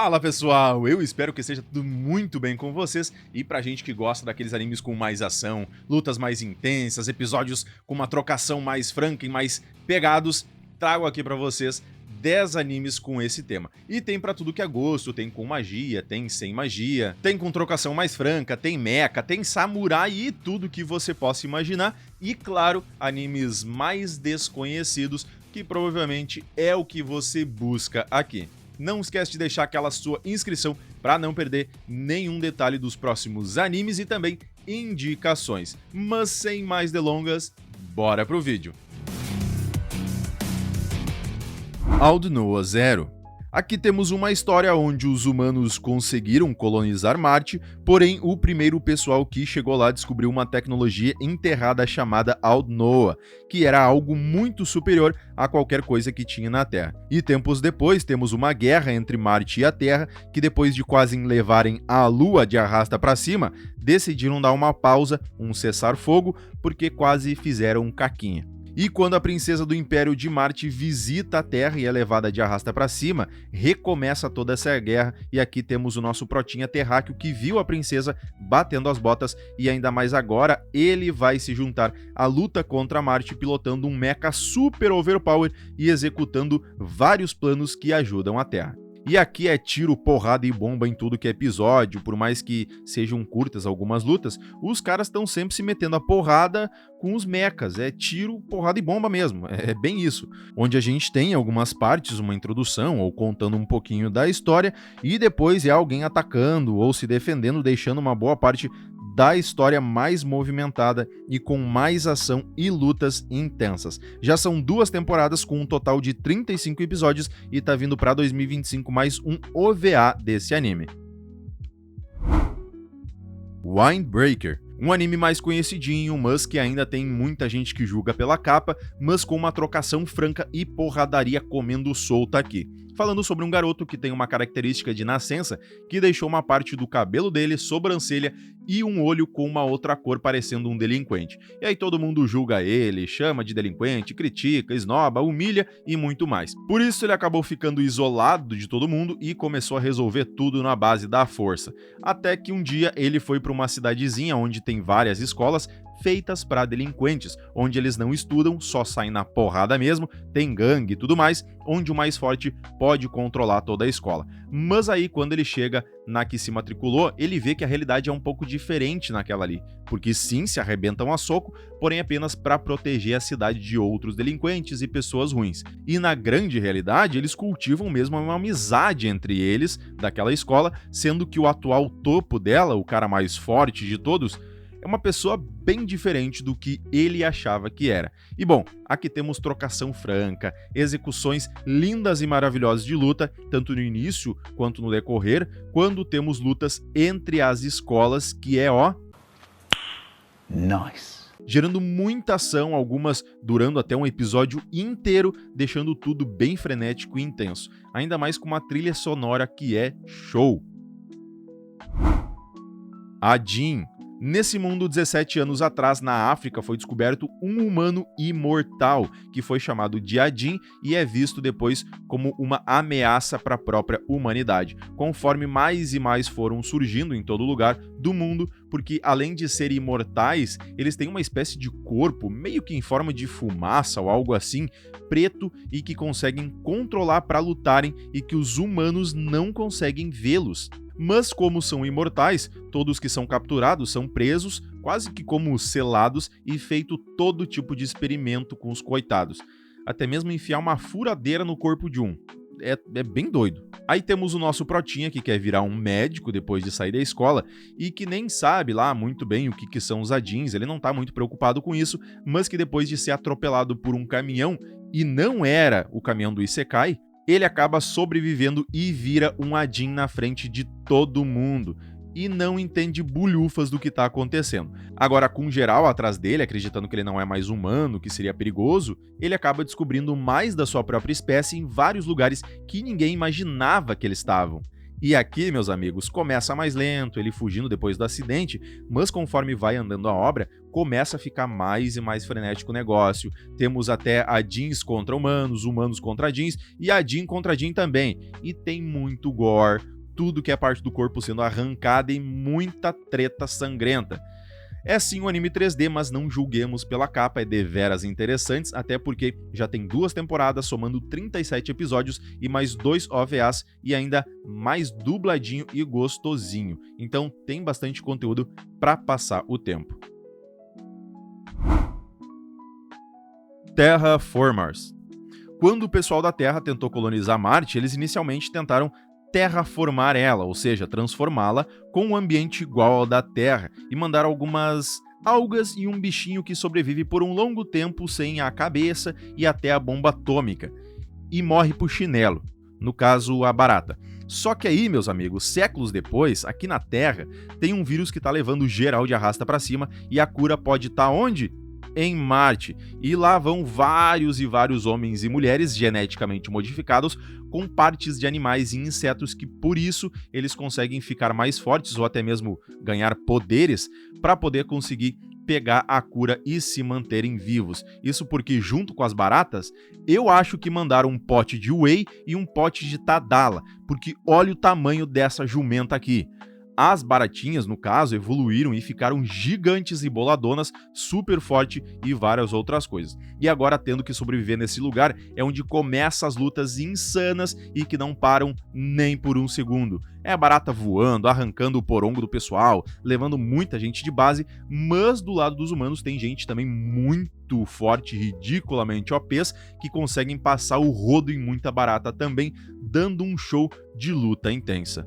Fala pessoal, eu espero que esteja tudo muito bem com vocês e pra gente que gosta daqueles animes com mais ação, lutas mais intensas, episódios com uma trocação mais franca e mais pegados, trago aqui pra vocês 10 animes com esse tema. E tem pra tudo que é gosto, tem com magia, tem sem magia, tem com trocação mais franca, tem mecha, tem samurai e tudo que você possa imaginar. E claro, animes mais desconhecidos, que provavelmente é o que você busca aqui. Não esquece de deixar aquela sua inscrição para não perder nenhum detalhe dos próximos animes e também indicações. Mas sem mais delongas, bora pro vídeo. Aldnoah Zero. Aqui temos uma história onde os humanos conseguiram colonizar Marte, porém o primeiro pessoal que chegou lá descobriu uma tecnologia enterrada chamada Aldnoah, que era algo muito superior a qualquer coisa que tinha na Terra. E tempos depois temos uma guerra entre Marte e a Terra, que depois de quase levarem a Lua de arrasta para cima, decidiram dar uma pausa, um cessar-fogo, porque quase fizeram um caquinha. E quando a princesa do Império de Marte visita a Terra e é levada de arrasta para cima, recomeça toda essa guerra e aqui temos o nosso protinha terráqueo que viu a princesa batendo as botas e ainda mais agora ele vai se juntar à luta contra Marte pilotando um mecha super overpower e executando vários planos que ajudam a Terra. E aqui é tiro, porrada e bomba em tudo que é episódio, por mais que sejam curtas algumas lutas, os caras estão sempre se metendo a porrada com os mechas, é tiro, porrada e bomba mesmo, é bem isso. Onde a gente tem algumas partes, uma introdução ou contando um pouquinho da história, e depois é alguém atacando ou se defendendo, deixando uma boa parte da história mais movimentada e com mais ação e lutas intensas. Já são 2 temporadas com um total de 35 episódios e tá vindo pra 2025 mais um OVA desse anime. Windbreaker. Um anime mais conhecidinho, mas que ainda tem muita gente que julga pela capa, mas com uma trocação franca e porradaria comendo solta aqui. Falando sobre um garoto que tem uma característica de nascença que deixou uma parte do cabelo dele, sobrancelha e um olho com uma outra cor parecendo um delinquente. E aí todo mundo julga ele, chama de delinquente, critica, esnoba, humilha e muito mais. Por isso ele acabou ficando isolado de todo mundo e começou a resolver tudo na base da força. Até que um dia ele foi para uma cidadezinha onde tem várias escolas feitas para delinquentes, onde eles não estudam, só saem na porrada mesmo, tem gangue e tudo mais, onde o mais forte pode controlar toda a escola. Mas aí quando ele chega na que se matriculou, ele vê que a realidade é um pouco diferente naquela ali, porque sim, se arrebentam a soco, porém apenas para proteger a cidade de outros delinquentes e pessoas ruins. E na grande realidade, eles cultivam mesmo uma amizade entre eles, daquela escola, sendo que o atual topo dela, o cara mais forte de todos, é uma pessoa bem diferente do que ele achava que era. E bom, aqui temos trocação franca, execuções lindas e maravilhosas de luta, tanto no início quanto no decorrer, quando temos lutas entre as escolas, que é nice. Gerando muita ação, algumas durando até um episódio inteiro, deixando tudo bem frenético e intenso. Ainda mais com uma trilha sonora que é show. Ajin. Nesse mundo, 17 anos atrás, na África, foi descoberto um humano imortal, que foi chamado de Ajin e é visto depois como uma ameaça para a própria humanidade, conforme mais e mais foram surgindo em todo lugar do mundo, porque além de serem imortais, eles têm uma espécie de corpo, meio que em forma de fumaça ou algo assim, preto e que conseguem controlar para lutarem e que os humanos não conseguem vê-los. Mas como são imortais, todos que são capturados são presos, quase que como selados e feito todo tipo de experimento com os coitados. Até mesmo enfiar uma furadeira no corpo de um. É bem doido. Aí temos o nosso protinha que quer virar um médico depois de sair da escola e que nem sabe lá muito bem o que são os Ajins, ele não tá muito preocupado com isso, mas que depois de ser atropelado por um caminhão, e não era o caminhão do Isekai, ele acaba sobrevivendo e vira um Ajin na frente de todo mundo. E não entende bulhufas do que tá acontecendo. Agora, com geral atrás dele, acreditando que ele não é mais humano, que seria perigoso, ele acaba descobrindo mais da sua própria espécie em vários lugares que ninguém imaginava que eles estavam. E aqui, meus amigos, começa mais lento, ele fugindo depois do acidente, mas conforme vai andando a obra, começa a ficar mais e mais frenético o negócio. Temos até a Jeans contra humanos, humanos contra Jeans e a Jean contra Jean também. E tem muito gore, tudo que é parte do corpo sendo arrancada e muita treta sangrenta. É sim um anime 3D, mas não julguemos pela capa, é deveras interessante, até porque já tem 2 temporadas, somando 37 episódios e mais 2 OVAs e ainda mais dubladinho e gostosinho. Então tem bastante conteúdo para passar o tempo. Terraformers. Quando o pessoal da Terra tentou colonizar Marte, eles inicialmente tentaram terraformar ela, ou seja, transformá-la com um ambiente igual ao da Terra, e mandar algumas algas e um bichinho que sobrevive por um longo tempo sem a cabeça e até a bomba atômica, e morre por chinelo, no caso a barata. Só que aí, meus amigos, séculos depois, aqui na Terra, tem um vírus que tá levando geral de arrasta pra cima, e a cura pode estar onde? Em Marte, e lá vão vários e vários homens e mulheres geneticamente modificados com partes de animais e insetos que por isso eles conseguem ficar mais fortes ou até mesmo ganhar poderes para poder conseguir pegar a cura e se manterem vivos. Isso porque junto com as baratas, eu acho que mandaram um pote de whey e um pote de Tadala, porque olha o tamanho dessa jumenta aqui. As baratinhas, no caso, evoluíram e ficaram gigantes e boladonas, super forte e várias outras coisas. E agora, tendo que sobreviver nesse lugar, é onde começam as lutas insanas e que não param nem por um segundo. É a barata voando, arrancando o porongo do pessoal, levando muita gente de base, mas do lado dos humanos tem gente também muito forte, ridiculamente OPs, que conseguem passar o rodo em muita barata também, dando um show de luta intensa.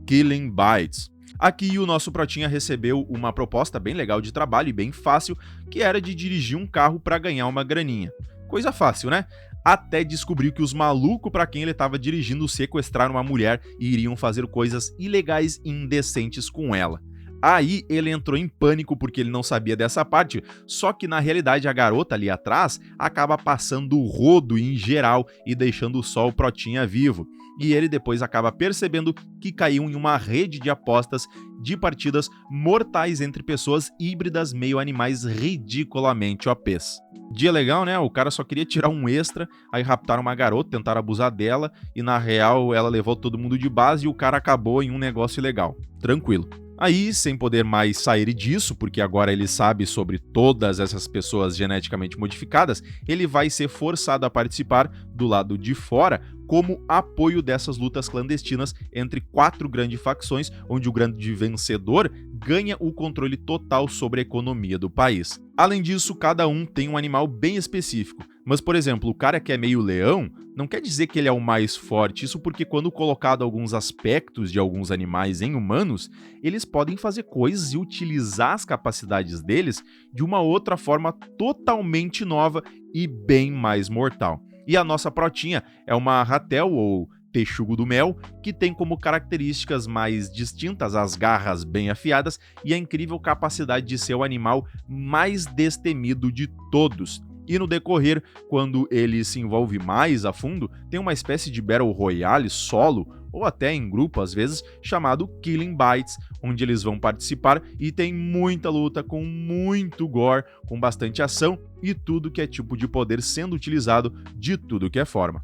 Killing Bites. Aqui o nosso protinha recebeu uma proposta bem legal de trabalho e bem fácil, que era de dirigir um carro para ganhar uma graninha. Coisa fácil, né? Até descobriu que os malucos para quem ele estava dirigindo sequestraram uma mulher e iriam fazer coisas ilegais e indecentes com ela. Aí ele entrou em pânico porque ele não sabia dessa parte, só que na realidade a garota ali atrás acaba passando o rodo em geral e deixando só o protinha vivo. E ele depois acaba percebendo que caiu em uma rede de apostas de partidas mortais entre pessoas híbridas meio animais ridiculamente OPs. Dia legal, né? O cara só queria tirar um extra, aí raptaram uma garota, tentaram abusar dela, e na real ela levou todo mundo de base e o cara acabou em um negócio ilegal. Tranquilo. Aí, sem poder mais sair disso, porque agora ele sabe sobre todas essas pessoas geneticamente modificadas, ele vai ser forçado a participar do lado de fora como apoio dessas lutas clandestinas entre 4 grandes facções, onde o grande vencedor ganha o controle total sobre a economia do país. Além disso, cada um tem um animal bem específico, mas, por exemplo, o cara que é meio leão, não quer dizer que ele é o mais forte, isso porque quando colocado alguns aspectos de alguns animais em humanos, eles podem fazer coisas e utilizar as capacidades deles de uma outra forma totalmente nova e bem mais mortal. E a nossa protinha é uma ratel ou texugo do mel, que tem como características mais distintas as garras bem afiadas e a incrível capacidade de ser o animal mais destemido de todos. E no decorrer, quando ele se envolve mais a fundo, tem uma espécie de Battle Royale solo, ou até em grupo às vezes, chamado Killing Bites, onde eles vão participar e tem muita luta com muito gore, com bastante ação e tudo que é tipo de poder sendo utilizado de tudo que é forma.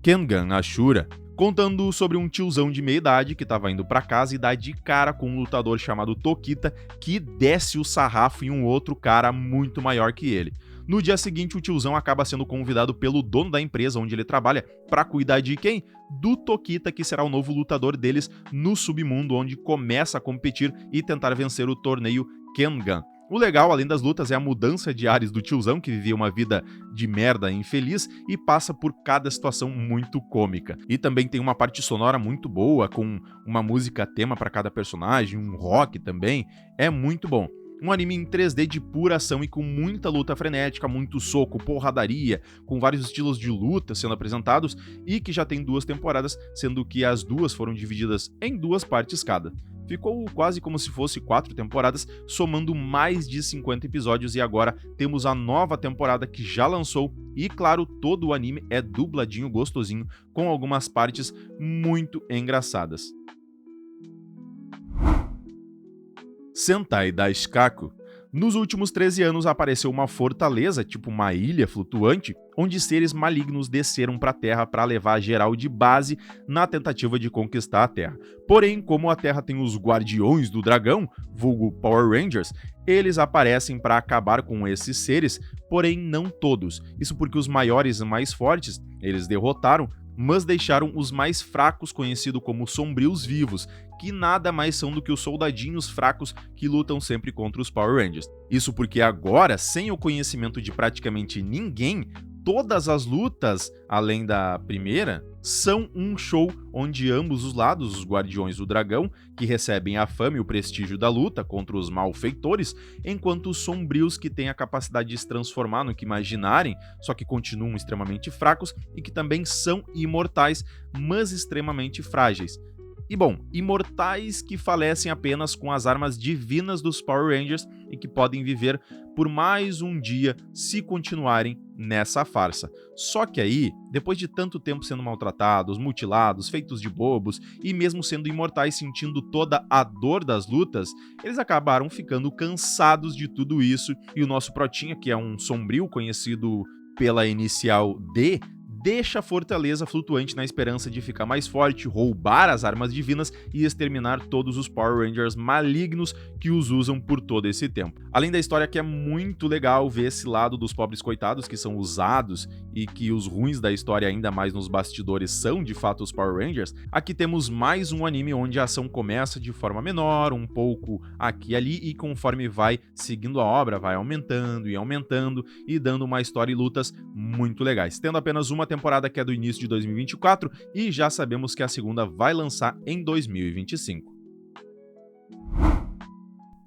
Kengan Ashura, contando sobre um tiozão de meia idade que estava indo para casa e dá de cara com um lutador chamado Tokita que desce o sarrafo em um outro cara muito maior que ele. No dia seguinte, o tiozão acaba sendo convidado pelo dono da empresa onde ele trabalha para cuidar de quem? Do Tokita, que será o novo lutador deles no submundo, onde começa a competir e tentar vencer o torneio Kengan. O legal, além das lutas, é a mudança de ares do tiozão, que vivia uma vida de merda e infeliz e passa por cada situação muito cômica. E também tem uma parte sonora muito boa, com uma música tema para cada personagem, um rock também, é muito bom. Um anime em 3D de pura ação e com muita luta frenética, muito soco, porradaria, com vários estilos de luta sendo apresentados e que já tem 2 temporadas, sendo que as 2 foram divididas em 2 partes cada. Ficou quase como se fosse 4 temporadas, somando mais de 50 episódios, e agora temos a nova temporada que já lançou e, claro, todo o anime é dubladinho gostosinho, com algumas partes muito engraçadas. Sentai da Shikaku. Nos últimos 13 anos apareceu uma fortaleza, tipo uma ilha flutuante, onde seres malignos desceram para a Terra para levar geral de base na tentativa de conquistar a Terra. Porém, como a Terra tem os Guardiões do Dragão, vulgo Power Rangers, eles aparecem para acabar com esses seres, porém não todos. Isso porque os maiores e mais fortes eles derrotaram, mas deixaram os mais fracos, conhecidos como Sombrios Vivos, que nada mais são do que os soldadinhos fracos que lutam sempre contra os Power Rangers. Isso porque agora, sem o conhecimento de praticamente ninguém, todas as lutas, além da primeira, são um show onde ambos os lados, os Guardiões do Dragão, que recebem a fama e o prestígio da luta contra os malfeitores, enquanto os sombrios, que têm a capacidade de se transformar no que imaginarem, só que continuam extremamente fracos e que também são imortais, mas extremamente frágeis. E bom, imortais que falecem apenas com as armas divinas dos Power Rangers e que podem viver por mais um dia se continuarem nessa farsa. Só que aí, depois de tanto tempo sendo maltratados, mutilados, feitos de bobos e mesmo sendo imortais sentindo toda a dor das lutas, eles acabaram ficando cansados de tudo isso e o nosso Protinha, que é um sombrio conhecido pela inicial D, deixa a fortaleza flutuante na esperança de ficar mais forte, roubar as armas divinas e exterminar todos os Power Rangers malignos que os usam por todo esse tempo. Além da história que é muito legal ver esse lado dos pobres coitados que são usados e que os ruins da história, ainda mais nos bastidores, são de fato os Power Rangers, aqui temos mais um anime onde a ação começa de forma menor, um pouco aqui e ali, e conforme vai seguindo a obra, vai aumentando e dando uma história e lutas muito legais. Tendo apenas uma temporada que é do início de 2024 e já sabemos que a segunda vai lançar em 2025.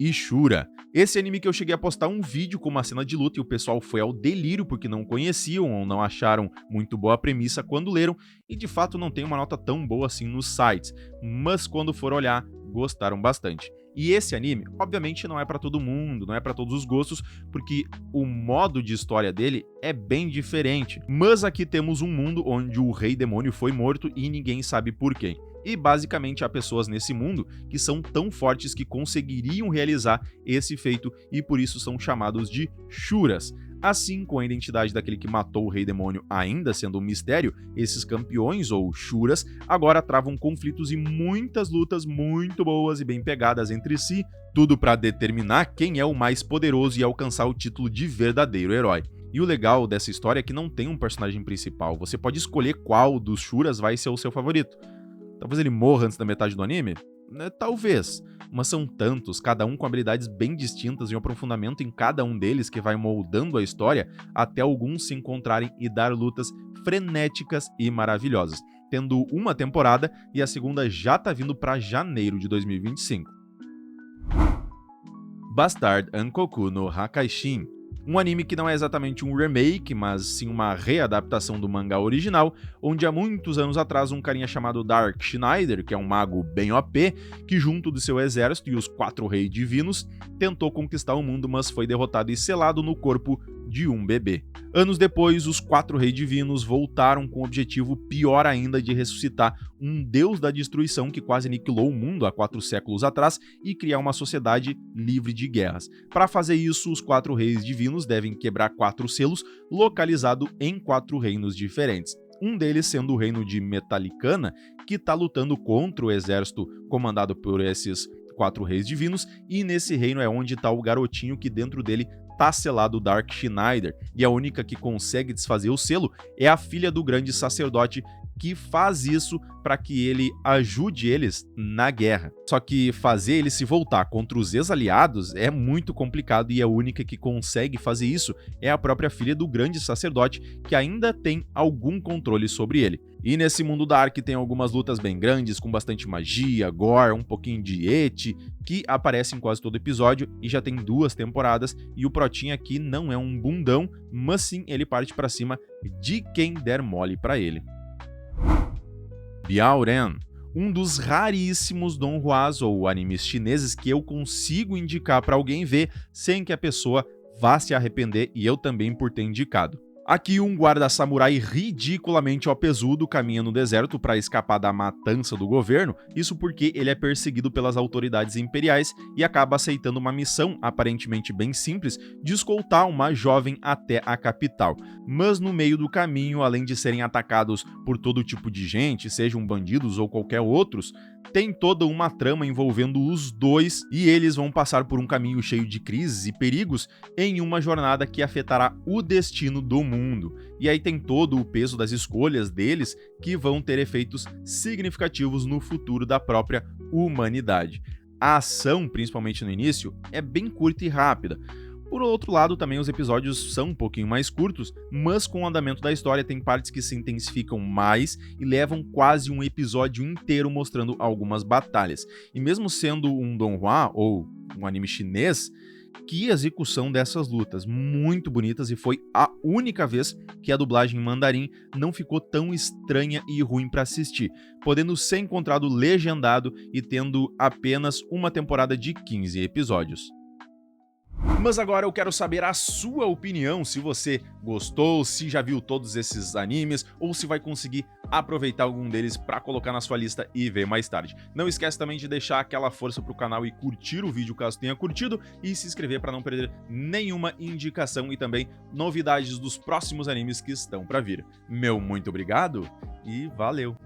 Ishura. Esse anime que eu cheguei a postar um vídeo com uma cena de luta e o pessoal foi ao delírio porque não conheciam ou não acharam muito boa a premissa quando leram, e de fato não tem uma nota tão boa assim nos sites, mas quando for olhar, gostaram bastante. E esse anime, obviamente, não é pra todo mundo, não é pra todos os gostos, porque o modo de história dele é bem diferente. Mas aqui temos um mundo onde o Rei Demônio foi morto e ninguém sabe por quem. E basicamente há pessoas nesse mundo que são tão fortes que conseguiriam realizar esse feito e por isso são chamados de Shuras. Assim, com a identidade daquele que matou o Rei Demônio ainda sendo um mistério, esses campeões, ou Shuras, agora travam conflitos e muitas lutas muito boas e bem pegadas entre si, tudo para determinar quem é o mais poderoso e alcançar o título de verdadeiro herói. E o legal dessa história é que não tem um personagem principal, você pode escolher qual dos Shuras vai ser o seu favorito. Talvez ele morra antes da metade do anime? Talvez, mas são tantos, cada um com habilidades bem distintas e um aprofundamento em cada um deles que vai moldando a história até alguns se encontrarem e dar lutas frenéticas e maravilhosas, tendo uma temporada e a segunda já tá vindo para janeiro de 2025. Bastard Ankoku no Hakaishin. Um anime que não é exatamente um remake, mas sim uma readaptação do mangá original, onde há muitos anos atrás um carinha chamado Dark Schneider, que é um mago bem OP, que junto do seu exército e os 4 reis divinos, tentou conquistar o mundo, mas foi derrotado e selado no corpo de um bebê. Anos depois, os 4 reis divinos voltaram com o objetivo pior ainda de ressuscitar um deus da destruição que quase aniquilou o mundo há 4 séculos atrás e criar uma sociedade livre de guerras. Para fazer isso, os 4 reis divinos devem quebrar 4 selos localizados em 4 reinos diferentes. Um deles sendo o reino de Metalicana, que está lutando contra o exército comandado por esses 4 reis divinos, e nesse reino é onde está o garotinho que dentro dele tá selado Dark Schneider, e a única que consegue desfazer o selo é a filha do grande sacerdote que faz isso para que ele ajude eles na guerra. Só que fazer ele se voltar contra os ex-aliados é muito complicado e a única que consegue fazer isso é a própria filha do grande sacerdote, que ainda tem algum controle sobre ele. E nesse mundo Dark tem algumas lutas bem grandes, com bastante magia, gore, um pouquinho de eti, que aparece em quase todo episódio e já tem 2 temporadas, e o Protinho aqui não é um bundão, mas sim ele parte pra cima de quem der mole pra ele. Biao Ren, um dos raríssimos donghwas ou animes chineses que eu consigo indicar pra alguém ver sem que a pessoa vá se arrepender, e eu também por ter indicado. Aqui um guarda-samurai ridiculamente opesudo caminha no deserto para escapar da matança do governo, isso porque ele é perseguido pelas autoridades imperiais e acaba aceitando uma missão aparentemente bem simples de escoltar uma jovem até a capital. Mas no meio do caminho, além de serem atacados por todo tipo de gente, sejam bandidos ou qualquer outros, tem toda uma trama envolvendo os dois e eles vão passar por um caminho cheio de crises e perigos em uma jornada que afetará o destino do mundo. E aí tem todo o peso das escolhas deles que vão ter efeitos significativos no futuro da própria humanidade. A ação, principalmente no início, é bem curta e rápida. Por outro lado, também os episódios são um pouquinho mais curtos, mas com o andamento da história tem partes que se intensificam mais e levam quase um episódio inteiro mostrando algumas batalhas. E mesmo sendo um donghua, ou um anime chinês, que execução dessas lutas, muito bonitas, e foi a única vez que a dublagem em mandarim não ficou tão estranha e ruim para assistir, podendo ser encontrado legendado e tendo apenas uma temporada de 15 episódios. Mas agora eu quero saber a sua opinião, se você gostou, se já viu todos esses animes, ou se vai conseguir aproveitar algum deles para colocar na sua lista e ver mais tarde. Não esquece também de deixar aquela força pro canal e curtir o vídeo caso tenha curtido, e se inscrever para não perder nenhuma indicação e também novidades dos próximos animes que estão para vir. Meu muito obrigado e valeu!